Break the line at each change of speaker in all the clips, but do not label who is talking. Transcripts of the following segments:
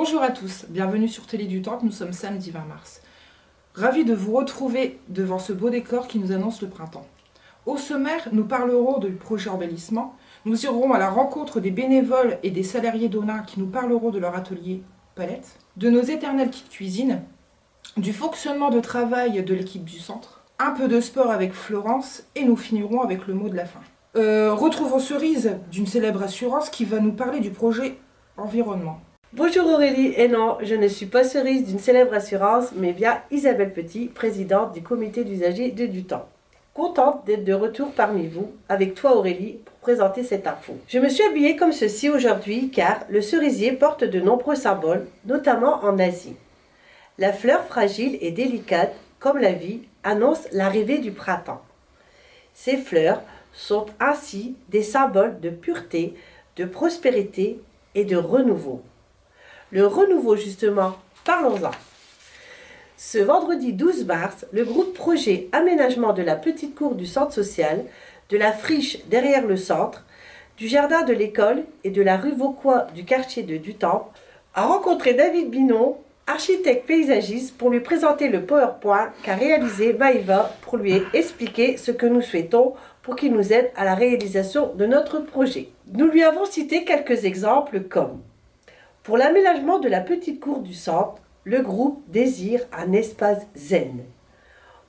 Bonjour à tous, bienvenue sur Télé du Temple, nous sommes samedi 20 mars. Ravis de vous retrouver devant ce beau décor qui nous annonce le printemps. Au sommaire, nous parlerons du projet embellissement, nous irons à la rencontre des bénévoles et des salariés d'ONA qui nous parleront de leur atelier palette, de nos éternels kits cuisine, du fonctionnement de travail de l'équipe du centre, un peu de sport avec Florence et nous finirons avec le mot de la fin. Retrouvons Cerise d'une célèbre assurance qui va nous parler du projet environnement.
Bonjour Aurélie, et non, je ne suis pas Cerise d'une célèbre assurance, mais bien Isabelle Petit, présidente du comité d'usagers de Dutemps. Contente d'être de retour parmi vous, avec toi Aurélie, pour présenter cette info. Je me suis habillée comme ceci aujourd'hui car le cerisier porte de nombreux symboles, notamment en Asie. La fleur fragile et délicate, comme la vie, annonce l'arrivée du printemps. Ces fleurs sont ainsi des symboles de pureté, de prospérité et de renouveau. Le renouveau, justement, parlons-en. Ce vendredi 12 mars, le groupe projet aménagement de la petite cour du centre social, de la friche derrière le centre, du jardin de l'école et de la rue Vauquois du quartier de Dutemps a rencontré David Binon, architecte paysagiste, pour lui présenter le PowerPoint qu'a réalisé Maïva pour lui expliquer ce que nous souhaitons pour qu'il nous aide à la réalisation de notre projet. Nous lui avons cité quelques exemples comme: pour l'aménagement de la petite cour du centre, le groupe désire un espace zen.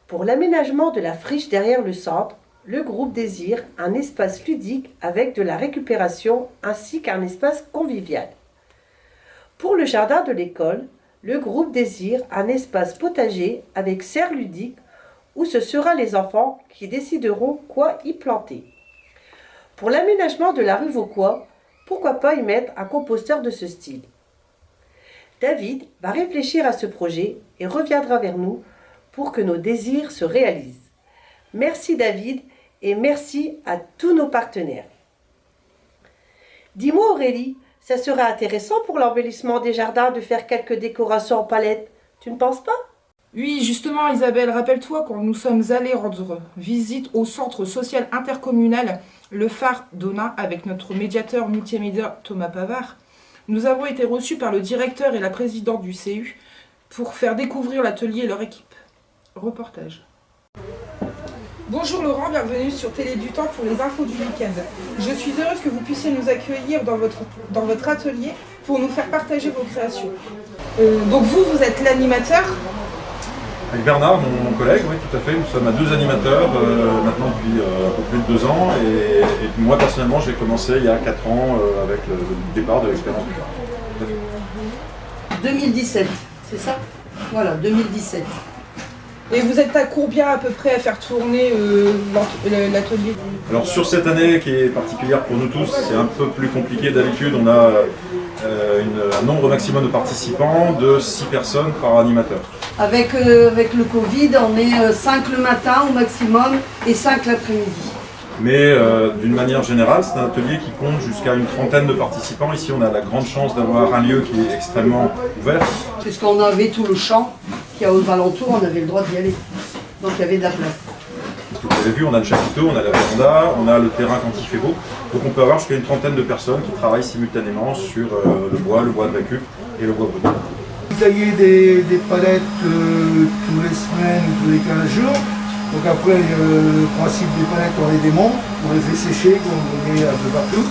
Pour l'aménagement de la friche derrière le centre, le groupe désire un espace ludique avec de la récupération ainsi qu'un espace convivial. Pour le jardin de l'école, le groupe désire un espace potager avec serre ludique où ce sera les enfants qui décideront quoi y planter. Pour l'aménagement de la rue Vauquois, pourquoi pas y mettre un composteur de ce style? David va réfléchir à ce projet et reviendra vers nous pour que nos désirs se réalisent. Merci David et merci à tous nos partenaires. Dis-moi Aurélie, ça serait intéressant pour l'embellissement des jardins de faire quelques décorations en palette, tu ne penses pas?
Oui, justement Isabelle, rappelle-toi quand nous sommes allés rendre visite au centre social intercommunal Le Phare d'ONA avec notre médiateur multimédia Thomas Pavard. Nous avons été reçus par le directeur et la présidente du CU pour faire découvrir l'atelier et leur équipe. Reportage. Bonjour Laurent, bienvenue sur Télé du Temps pour les infos du week-end. Je suis heureuse que vous puissiez nous accueillir dans votre atelier pour nous faire partager vos créations. Donc vous êtes l'animateur?
Avec Bernard, mon collègue, oui, tout à fait. Nous sommes à deux animateurs maintenant depuis un peu plus de 2 ans. Et moi, personnellement, j'ai commencé il y a 4 ans avec le départ de l'expérience du phare.
2017, c'est ça? Voilà, 2017.
Et vous êtes à combien à peu près à faire tourner l'atelier?
Alors sur cette année qui est particulière pour nous tous, c'est un peu plus compliqué d'habitude. On a un nombre maximum de participants de 6 personnes par animateur.
Avec le Covid, on est 5 le matin au maximum et 5 l'après-midi.
Mais d'une manière générale, c'est un atelier qui compte jusqu'à une 30aine de participants. Ici, on a la grande chance d'avoir un lieu qui est extrêmement ouvert.
Puisqu'on avait tout le champ qu'il y a aux alentours, on avait le droit d'y aller. Donc il y avait de la place.
Vous avez vu, on a le chapiteau, on a la véranda, on a le terrain quand il fait beau. Donc on peut avoir jusqu'à une 30aine de personnes qui travaillent simultanément sur le bois de récup et le bois brut.
Vous taillez des palettes tous les semaines ou tous les 15 jours. Donc après, le principe des palettes, on les démonte, on les fait sécher, on les met un peu partout.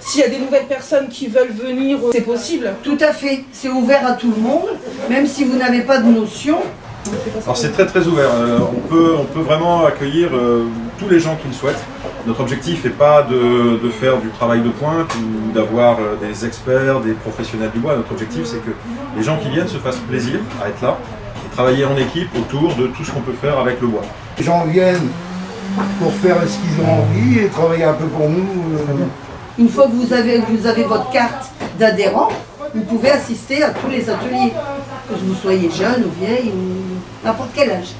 S'il y a des nouvelles personnes qui veulent venir, c'est possible?
Tout à fait, c'est ouvert à tout le monde, même si vous n'avez pas de notion.
Alors c'est très ouvert, on peut vraiment accueillir tous les gens qui le souhaitent. Notre objectif n'est pas de faire du travail de pointe ou d'avoir des experts, des professionnels du bois. Notre objectif c'est que les gens qui viennent se fassent plaisir à être là et travailler en équipe autour de tout ce qu'on peut faire avec le bois.
Les gens viennent pour faire ce qu'ils ont envie et travailler un peu pour nous.
Une fois que vous avez votre carte d'adhérent, vous pouvez assister à tous les ateliers. Que vous soyez jeune ou vieille ou n'importe quel âge.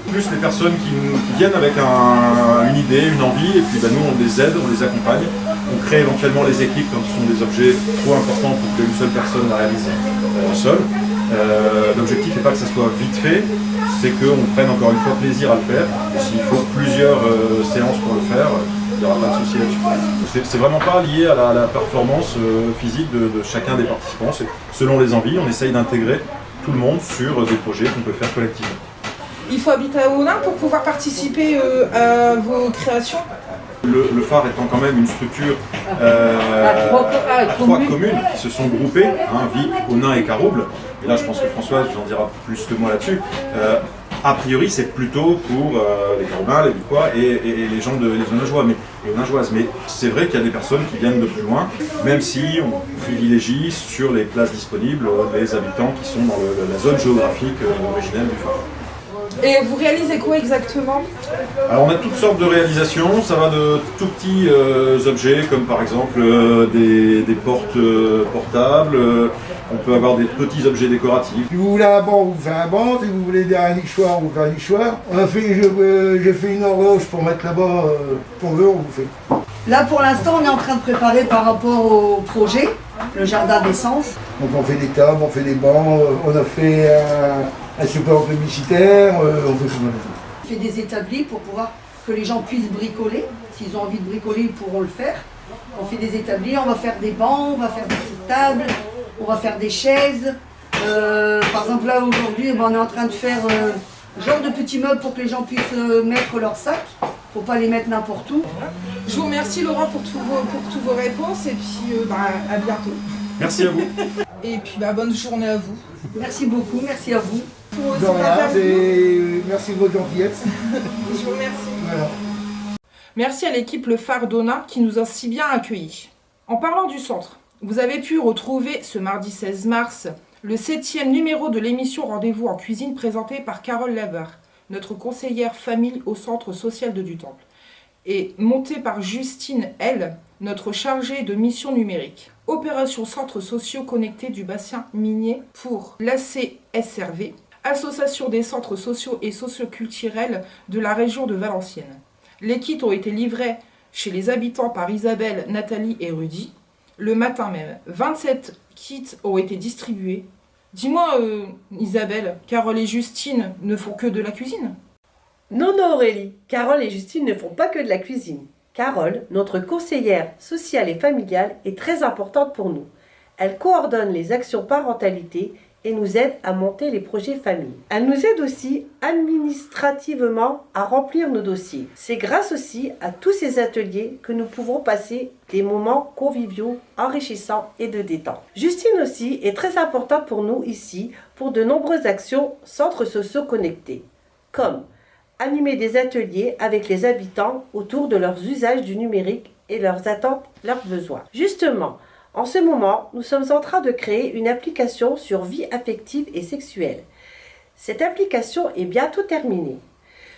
Plus les personnes qui viennent avec une idée, une envie, et puis nous on les aide, on les accompagne. On crée éventuellement les équipes quand ce sont des objets trop importants pour qu'une seule personne la réalise seule. L'objectif n'est pas que ça soit vite fait, c'est qu'on prenne encore une fois plaisir à le faire. S'il faut plusieurs séances pour le faire, Il n'y aura pas de souci là-dessus. C'est vraiment pas lié à la performance physique de chacun des participants. C'est selon les envies, on essaye d'intégrer tout le monde sur des projets qu'on peut faire collectivement.
Il faut habiter à Onin pour pouvoir participer à vos créations.
Le phare étant quand même une structure à trois communes qui se sont groupées, Vic, Onin et Carouble. Et là, je pense que Françoise vous en dira plus que moi là-dessus. A priori, c'est plutôt pour les Caroubains, les Vicois et les gens les Onageoises. Mais c'est vrai qu'il y a des personnes qui viennent de plus loin, même si on privilégie sur les places disponibles les habitants qui sont dans la zone géographique originelle du phare.
Et vous réalisez quoi exactement?
Alors on a toutes sortes de réalisations, ça va de tout petits objets comme par exemple des portes portables, on peut avoir des petits objets décoratifs.
Si vous voulez un banc, vous faites un banc, si vous voulez un nichoir, vous faites un nichoir. J'ai fait une horloge pour mettre là-bas, qu'on veut, on vous fait.
Là pour l'instant on est en train de préparer par rapport au projet, le jardin d'essence.
Donc on fait des tables, on fait des bancs, on a fait un support publicitaire, on fait tout le monde.
On fait des établis pour pouvoir que les gens puissent bricoler. S'ils ont envie de bricoler, ils pourront le faire. On fait des établis, on va faire des bancs, on va faire des petites tables, on va faire des chaises. Par exemple là aujourd'hui, on est en train de faire genre de petits meubles pour que les gens puissent mettre leurs sacs. Faut pas les mettre n'importe où.
Je vous remercie Laurent pour toutes vos réponses et puis à bientôt.
Merci à vous.
Et puis bonne journée à vous.
Merci beaucoup, merci à vous.
Pour
De rien, merci de votre gentillesse.
Je vous remercie.
Voilà.
Merci à l'équipe Le Phare d'Onin qui nous a si bien accueillis. En parlant du centre, vous avez pu retrouver ce mardi 16 mars le 7e numéro de l'émission Rendez-vous en cuisine présenté par Carole Lavar, notre conseillère famille au centre social de Dutemple, et monté par Justine L, notre chargée de mission numérique. Opération Centres sociaux connectés du bassin minier pour l'ACSRV, Association des centres sociaux et socioculturels de la région de Valenciennes. Les kits ont été livrés chez les habitants par Isabelle, Nathalie et Rudy. Le matin même, 27 kits ont été distribués. Dis-moi, Isabelle, Carole et Justine ne font que de la cuisine?
Non, Aurélie, Carole et Justine ne font pas que de la cuisine. Carole, notre conseillère sociale et familiale, est très importante pour nous. Elle coordonne les actions parentalité et nous aide à monter les projets famille. Elle nous aide aussi administrativement à remplir nos dossiers. C'est grâce aussi à tous ces ateliers que nous pouvons passer des moments conviviaux, enrichissants et de détente. Justine aussi est très importante pour nous ici pour de nombreuses actions centres sociaux connectés, comme animer des ateliers avec les habitants autour de leurs usages du numérique et leurs attentes, leurs besoins. Justement, en ce moment, nous sommes en train de créer une application sur vie affective et sexuelle. Cette application est bientôt terminée.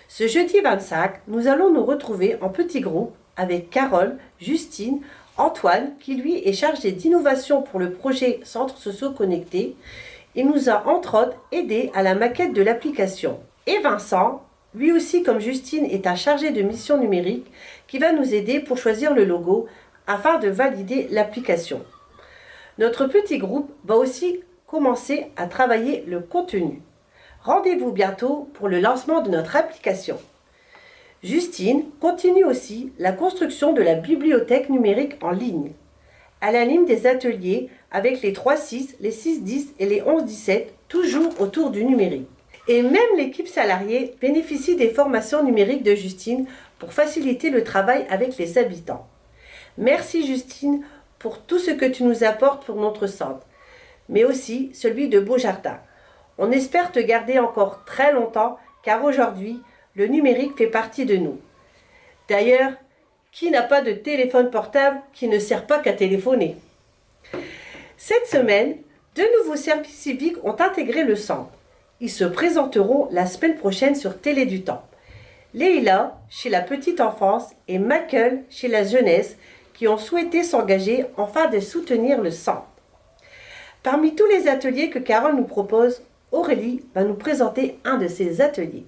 Ce jeudi 25, nous allons nous retrouver en petits groupes avec Carole, Justine, Antoine, qui lui est chargé d'innovation pour le projet Centres sociaux connectés. Il nous a entre autres aidé à la maquette de l'application. Et Vincent, lui aussi comme Justine, est un chargé de mission numérique qui va nous aider pour choisir le logo afin de valider l'application. Notre petit groupe va aussi commencer à travailler le contenu. Rendez-vous bientôt pour le lancement de notre application. Justine continue aussi la construction de la bibliothèque numérique en ligne. Elle anime des ateliers avec les 3-6, les 6-10 et les 11-17, toujours autour du numérique. Et même l'équipe salariée bénéficie des formations numériques de Justine pour faciliter le travail avec les habitants. Merci Justine pour tout ce que tu nous apportes pour notre centre, mais aussi celui de Beaujardin. On espère te garder encore très longtemps car aujourd'hui, le numérique fait partie de nous. D'ailleurs, qui n'a pas de téléphone portable qui ne sert pas qu'à téléphoner? Cette semaine, 2 nouveaux services civiques ont intégré le centre. Ils se présenteront la semaine prochaine sur Télé du Temps. Leïla, chez la petite enfance, et Michael, chez la jeunesse, qui ont souhaité s'engager afin de soutenir le centre. Parmi tous les ateliers que Carole nous propose, Aurélie va nous présenter un de ces ateliers.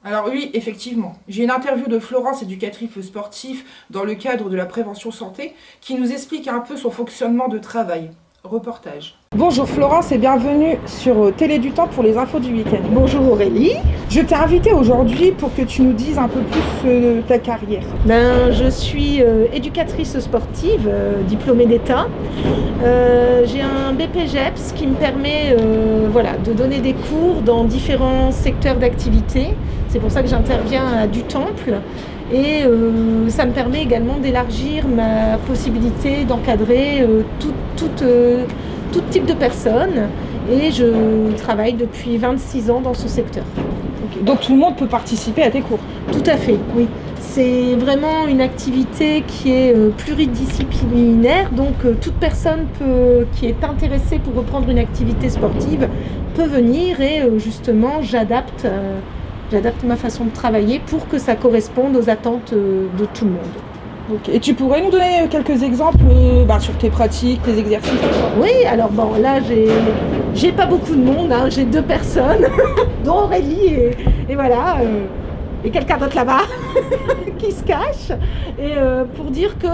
Alors oui, effectivement, j'ai une interview de Florence, éducatrice sportive, dans le cadre de la prévention santé, qui nous explique un peu son fonctionnement de travail. reportage. Bonjour Florence et bienvenue sur Télé du Temps pour les infos du week-end.
Bonjour Aurélie.
Je t'ai invitée aujourd'hui pour que tu nous dises un peu plus ta carrière.
Je suis éducatrice sportive, diplômée d'État. J'ai un BPGEPS qui me permet de donner des cours dans différents secteurs d'activité. C'est pour ça que j'interviens à Du Temple. Et ça me permet également d'élargir ma possibilité d'encadrer tout type de personnes. Et je travaille depuis 26 ans dans ce secteur.
Okay. Donc tout le monde peut participer à tes cours?
Tout à fait, oui. C'est vraiment une activité qui est pluridisciplinaire. Donc toute personne qui est intéressée pour reprendre une activité sportive peut venir et justement j'adapte ma façon de travailler pour que ça corresponde aux attentes de tout le monde.
Okay. Et tu pourrais nous donner quelques exemples sur tes pratiques, tes exercices?
Oui, alors là j'ai pas beaucoup de monde, hein, j'ai 2 personnes, dont Aurélie et voilà, et quelqu'un d'autre là-bas qui se cache. Et pour dire que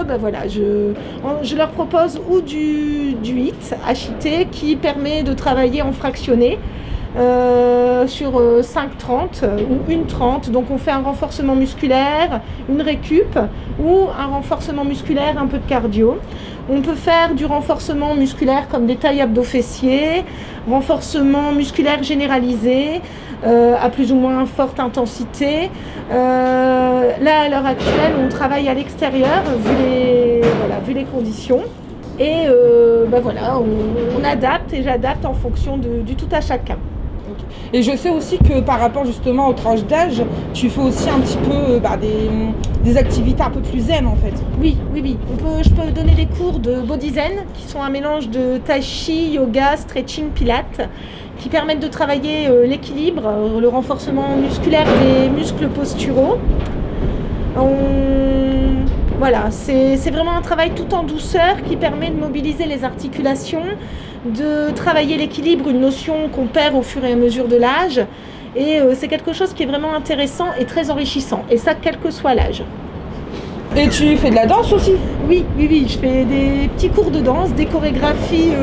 je leur propose ou du HIIT qui permet de travailler en fractionné. Sur 5-30 ou 1-30, donc on fait un renforcement musculaire, une récup ou un renforcement musculaire, un peu de cardio. On peut faire du renforcement musculaire comme des tailles abdos-fessiers, renforcement musculaire généralisé à plus ou moins forte intensité. Là à l'heure actuelle on travaille à l'extérieur vu les conditions. Et on adapte et j'adapte en fonction du tout à chacun.
Et je sais aussi que par rapport justement aux tranches d'âge, tu fais aussi un petit peu des activités un peu plus zen en fait.
Oui. Je peux donner des cours de body zen qui sont un mélange de tai chi, yoga, stretching, pilates qui permettent de travailler l'équilibre, le renforcement musculaire des muscles posturaux. C'est vraiment un travail tout en douceur qui permet de mobiliser les articulations, de travailler l'équilibre, une notion qu'on perd au fur et à mesure de l'âge. Et c'est quelque chose qui est vraiment intéressant et très enrichissant. Et ça, quel que soit l'âge.
Et tu fais de la danse aussi?
Oui. Je fais des petits cours de danse, des chorégraphies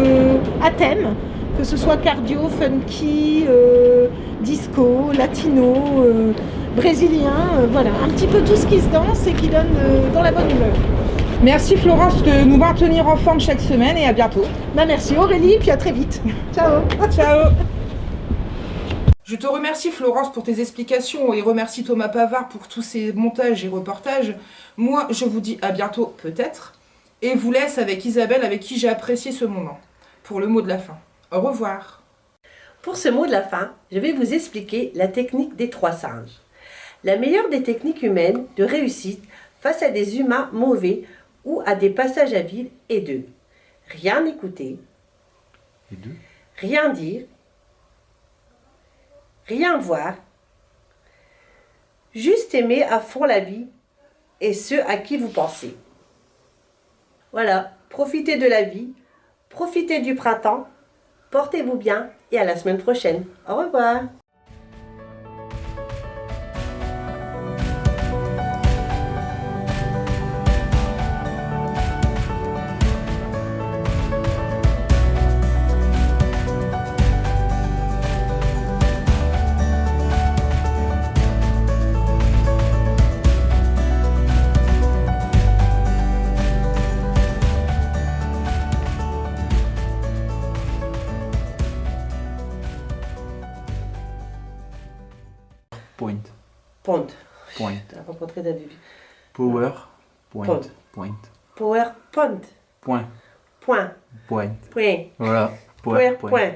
à thème, que ce soit cardio, funky, disco, latino, brésilien, un petit peu tout ce qui se danse et qui donne dans la bonne humeur.
Merci Florence de nous maintenir en forme chaque semaine et à bientôt.
Merci Aurélie, puis à très vite. Ciao.
Ciao. Je te remercie Florence pour tes explications et remercie Thomas Pavard pour tous ses montages et reportages. Moi, je vous dis à bientôt peut-être et vous laisse avec Isabelle avec qui j'ai apprécié ce moment. Pour le mot de la fin. Au revoir.
Pour ce mot de la fin, je vais vous expliquer la technique des 3 singes. La meilleure des techniques humaines de réussite face à des humains mauvais ou à des passages à vide est de rien écouter, rien dire, rien voir, juste aimer à fond la vie et ceux à qui vous pensez. Voilà, profitez de la vie, profitez du printemps, portez-vous bien et à la semaine prochaine. Au revoir. Point. T'as rencontré David.
Power. Point.
PowerPoint.
Point.
Point.
Point.
Point.
Voilà.
PowerPoint.